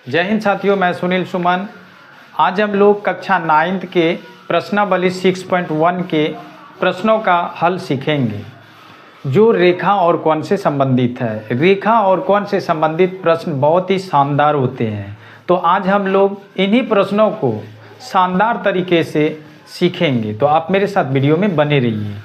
जय हिंद साथियों, मैं सुनील सुमन। आज हम लोग कक्षा 9th के प्रश्नावली 6.1 के प्रश्नों का हल सीखेंगे जो रेखा और कोण से संबंधित है। रेखा और कोण से संबंधित प्रश्न बहुत ही शानदार होते हैं, तो आज हम लोग इन्हीं प्रश्नों को शानदार तरीके से सीखेंगे। तो आप मेरे साथ वीडियो में बने रहिए।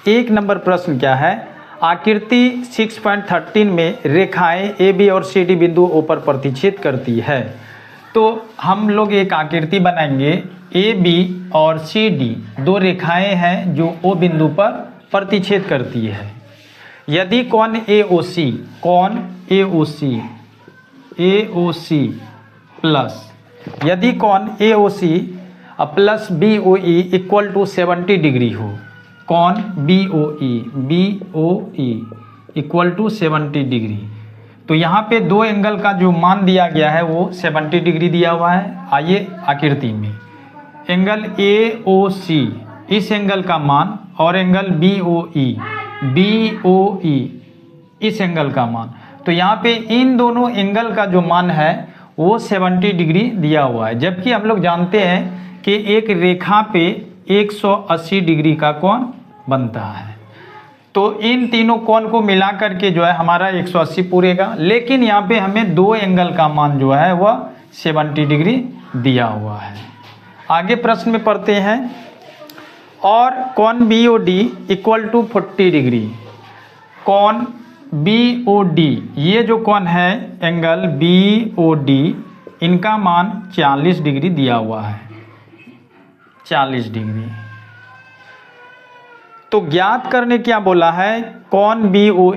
1 नंबर प्रश्न क्या है? आकृति 6.13 में रेखाएं ए बी और सी डी बिंदु ओ पर प्रतिच्छेद करती है। तो हम लोग एक आकृति बनाएंगे। ए बी और सी डी दो रेखाएं हैं जो ओ बिंदु पर प्रतिच्छेद करती है। यदि कोण ए ओ सी प्लस यदि कोण A O C plus B O E equal to 70 degree हो, कोण B O E equal to 70 degree, तो यहाँ पे दो एंगल का जो मान दिया गया है वो 70 डिग्री दिया हुआ है। आइए आकृति में एंगल ए ओ सी, इस एंगल का मान, और एंगल बी ओ ई इस एंगल का मान। तो यहाँ पे इन दोनों एंगल का जो मान है वो 70 डिग्री दिया हुआ है, जबकि हम लोग जानते हैं कि एक रेखा पे 180 डिग्री का कोण बनता है। तो इन तीनों कोण को मिला करके जो है हमारा 180 पूरेगा, लेकिन यहाँ पे हमें दो एंगल का मान जो है वह 70 डिग्री दिया हुआ है। आगे प्रश्न में पढ़ते हैं। और कोण B O D equal to 40 degree. कोण बी ओ डी, ये जो कोण है एंगल बी ओ डी, इनका मान 40 डिग्री दिया हुआ है, 40 डिग्री। तो ज्ञात करने क्या बोला है? कोण बी ओ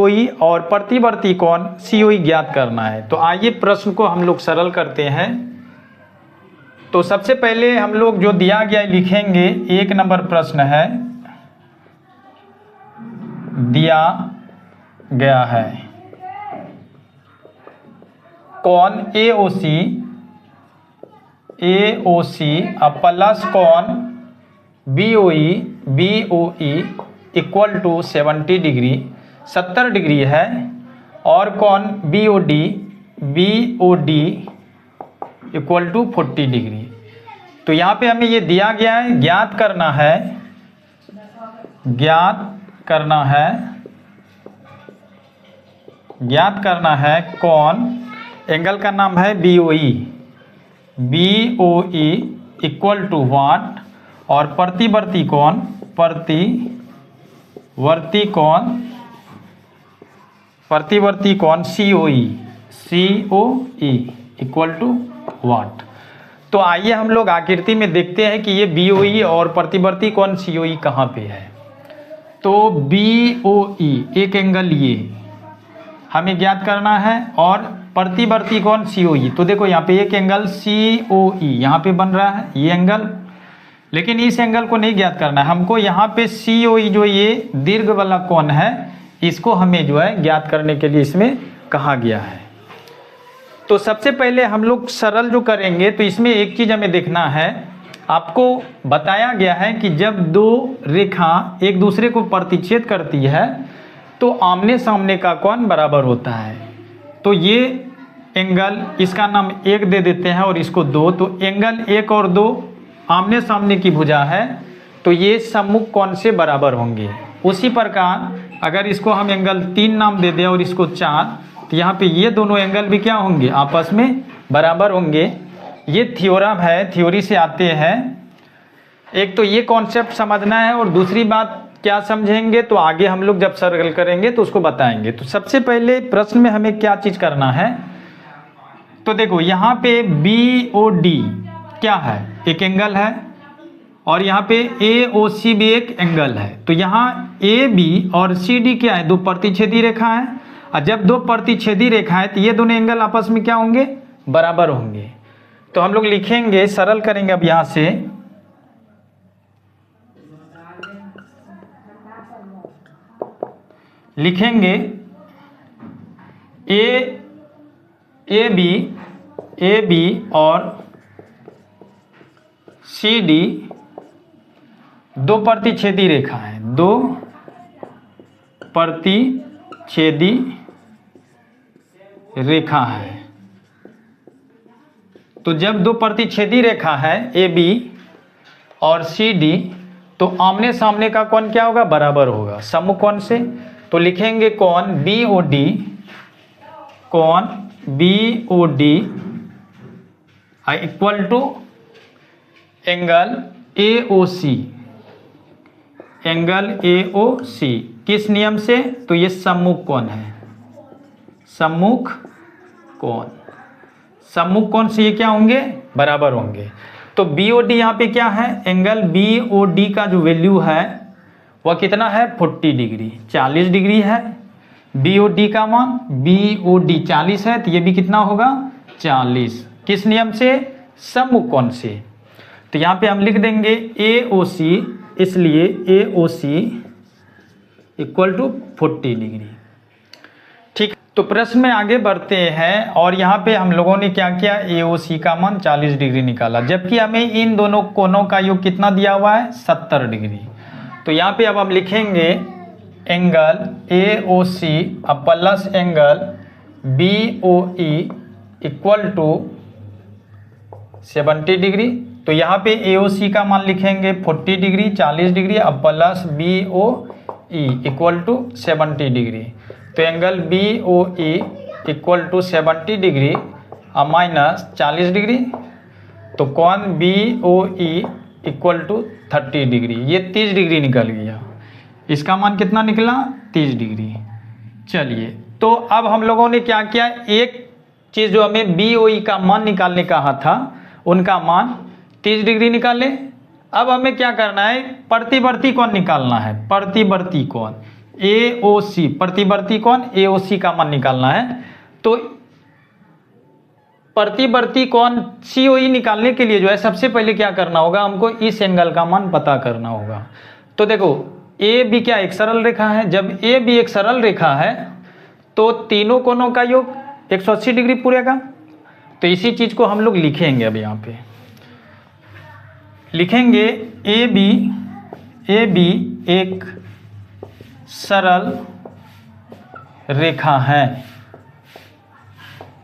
ई और प्रतिवर्ती कोण सी ओ ई ज्ञात करना है। तो आइए प्रश्न को हम लोग सरल करते हैं। तो सबसे पहले हम लोग जो दिया गया है लिखेंगे। 1 नंबर प्रश्न है, दिया गया है कोण ए ओ सी प्लस कोण B O E equal to 70 degree, 70 degree है। और कोण B O D equal to 40 degree. तो यहाँ पे हमें ये दिया गया है, ज्ञात करना है कोण, एंगल का नाम है B O E equal to what, और प्रतिवर्ती कोण C O E equal to वाट। तो आइए हम लोग आकृति में देखते हैं कि ये बी ओ ई और प्रतिवर्ती कोण सी ओ ई कहाँ पे है। तो बी ओ ई एक एंगल ये हमें ज्ञात करना है, और प्रतिवर्ती कोण सी ओ ई। तो देखो यहाँ पे एक एंगल सी ओ ई यहाँ पे बन रहा है, ये एंगल, लेकिन इस एंगल को नहीं ज्ञात करना है हमको। यहाँ पे सी ओ ई जो ये दीर्घ वाला कोण है, इसको हमें जो है ज्ञात करने के लिए इसमें कहा गया है। तो सबसे पहले हम लोग सरल जो करेंगे, तो इसमें एक चीज़ हमें देखना है। आपको बताया गया है कि जब दो रेखा एक दूसरे को प्रतिच्छेद करती है तो आमने सामने का कोण बराबर होता है। तो ये एंगल, इसका नाम 1 दे देते हैं और इसको 2। तो एंगल 1 और 2 आमने सामने की भुजा है, तो ये सम्मुख कोण से बराबर होंगे। उसी प्रकार अगर इसको हम एंगल 3 नाम दे दें और इसको 4, तो यहाँ पे ये दोनों एंगल भी क्या होंगे? आपस में बराबर होंगे। ये थ्योरम है, थ्योरी से आते हैं। एक तो ये कॉन्सेप्ट समझना है, और दूसरी बात क्या समझेंगे तो आगे हम लोग जब सरल करेंगे तो उसको बताएंगे। तो सबसे पहले प्रश्न में हमें क्या चीज़ करना है? तो देखो यहाँ पे बी ओ डी क्या है? एक एंगल है, और यहाँ पे ए ओ सी भी एक एंगल है। तो यहाँ ए बी और सी डी क्या है? दो प्रतिच्छेदी रेखा है, और जब दो प्रतिच्छेदी रेखा है तो ये दोनों एंगल आपस में क्या होंगे? बराबर होंगे। तो हम लोग लिखेंगे, सरल करेंगे अब यहाँ से। लिखेंगे ए बी और सी डी दो प्रतिच्छेदी रेखा है, दो प्रतिच्छेदी रेखा है। तो जब दो प्रतिच्छेदी रेखा है ए बी और सी डी, तो आमने सामने का कोण क्या होगा, बराबर होगा सम्मुख कोण से। तो लिखेंगे कोण बी ओ डी, कोण B O D equal to angle A O C, angle A O C किस नियम से, तो ये सम्मुख कोण है, सम्मुख कोण, सम्मुख कोण से ये क्या होंगे, बराबर होंगे। तो बी ओ डी यहाँ पे क्या है, एंगल बी ओ डी का जो वैल्यू है वह कितना है 40 डिग्री, 40 डिग्री है बी ओ डी का मान, बी ओ डी 40 है तो ये भी कितना होगा 40, किस नियम से, सम्मुख कोण से। तो यहाँ पे हम लिख देंगे ए ओ सी, इसलिए ए O C equal to 40 degree. ठीक, तो प्रश्न में आगे बढ़ते हैं और यहाँ पे हम लोगों ने क्या किया, ए ओ सी का मान 40 डिग्री निकाला, जबकि हमें इन दोनों कोणों का योग कितना दिया हुआ है 70 डिग्री। तो यहाँ पे अब हम लिखेंगे angle A O C plus angle B O E equal to 70 degree. तो यहाँ पे ए ओ सी का मान लिखेंगे 40 डिग्री, 40 डिग्री अब plus B O E equal to 70 degree. तो angle B O E equal to 70 degree अब माइनस 40 डिग्री, तो कोण B O E equal to 30 degree, ये 30 डिग्री निकल गया, इसका मान कितना निकला 30 डिग्री। चलिए, तो अब हम लोगों ने क्या किया, एक चीज़ जो हमें बी ओ ई का मान निकालने कहा था उनका मान 30 डिग्री निकाले। अब हमें क्या करना है, प्रतिवर्ती कोण निकालना है, प्रतिवर्ती कोण ए ओ सी, प्रतिवर्ती कोण ए ओ सी का मान निकालना है। तो प्रतिवर्ती कोण सी ओ ई निकालने के लिए जो है सबसे पहले क्या करना होगा, हमको इस एंगल का मान पता करना होगा। तो देखो ए बी क्या एक सरल रेखा है, जब ए बी एक सरल रेखा है तो तीनों कोणों का योग 180 डिग्री पूरेगा। तो इसी चीज को हम लोग लिखेंगे, अब यहाँ पे लिखेंगे ए बी एक सरल रेखा है।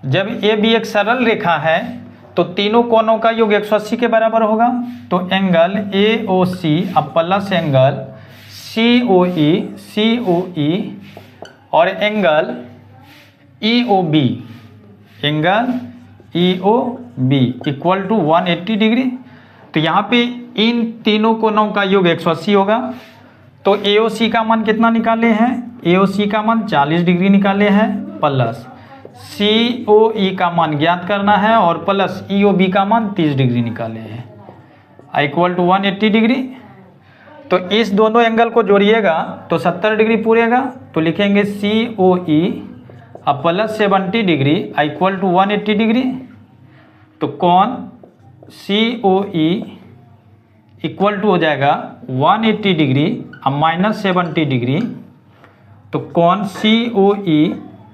जब ए बी एक सरल रेखा है तो तीनों कोणों का योग 180 के बराबर होगा। तो angle A O C plus angle C O E और angle E O B, angle E O B equal to 180 degree. तो यहाँ पे इन तीनों कोणों का योग 180 होगा। तो ए ओ सी का मान कितना निकाले हैं, ए ओ सी का मान 40 डिग्री निकाले हैं, प्लस सी ओ ई का मान ज्ञात करना है और प्लस ई ओ बी का मान 30 डिग्री निकाले हैं, इक्वल टू 180 डिग्री। तो इस दोनों एंगल को जोड़िएगा तो 70 डिग्री पूरेगा। तो लिखेंगे C O E plus 70 degree equal to 180 degree. तो कोण C O E equal to हो जाएगा 180 डिग्री अब माइनस 70 डिग्री। तो कोण C O E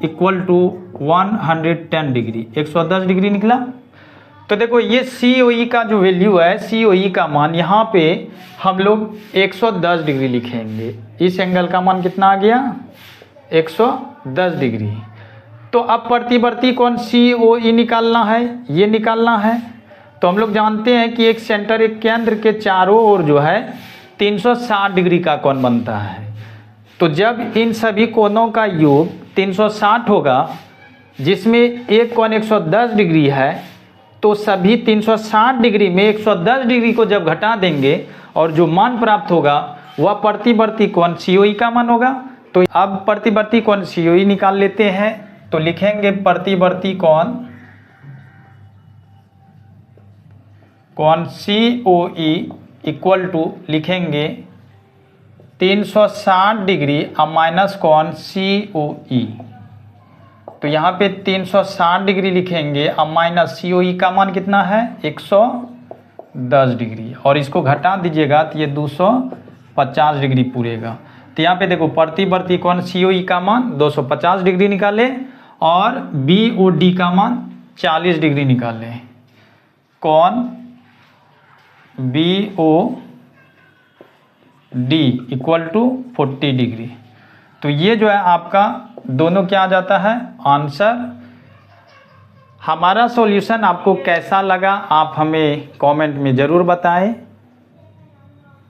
equal to 110 degree, 110 degree निकला। तो देखो ये सी ओ ई का जो वैल्यू है, सी ओ ई का मान यहाँ पे हम लोग 110 डिग्री लिखेंगे। इस एंगल का मान कितना आ गया 110 डिग्री। तो अब प्रतिवर्ती कोण सी ओ ई निकालना है, ये निकालना है। तो हम लोग जानते हैं कि एक सेंटर एक केंद्र के चारों ओर जो है 360 डिग्री का कोण बनता है। तो जब इन सभी कोणों का योग 360 होगा, जिसमें एक कोण 110 डिग्री है, तो सभी 360 डिग्री में 110 डिग्री को जब घटा देंगे और जो मान प्राप्त होगा वह प्रतिवर्ती कोण सी ओ ई का मान होगा। तो अब प्रतिवर्ती कोण सी ओ ई निकाल लेते हैं। तो लिखेंगे प्रतिवर्ती कोण C O E equal to लिखेंगे 360 डिग्री अब माइनस कोण सी ओ ई। तो यहाँ पे 360 डिग्री लिखेंगे अब माइनस सी ओ ई का मान कितना है 110 डिग्री और इसको घटा दीजिएगा तो ये 250 डिग्री पूरेगा। तो यहाँ पे देखो प्रतिवर्ती कोण सी ओ ई का मान 250 डिग्री निकाले और बी ओ डी का मान 40 डिग्री निकाले। कोण B O D equal to 40 degree. तो ये जो है आपका दोनों क्या आ जाता है आंसर। हमारा सॉल्यूशन आपको कैसा लगा आप हमें कमेंट में ज़रूर बताएं।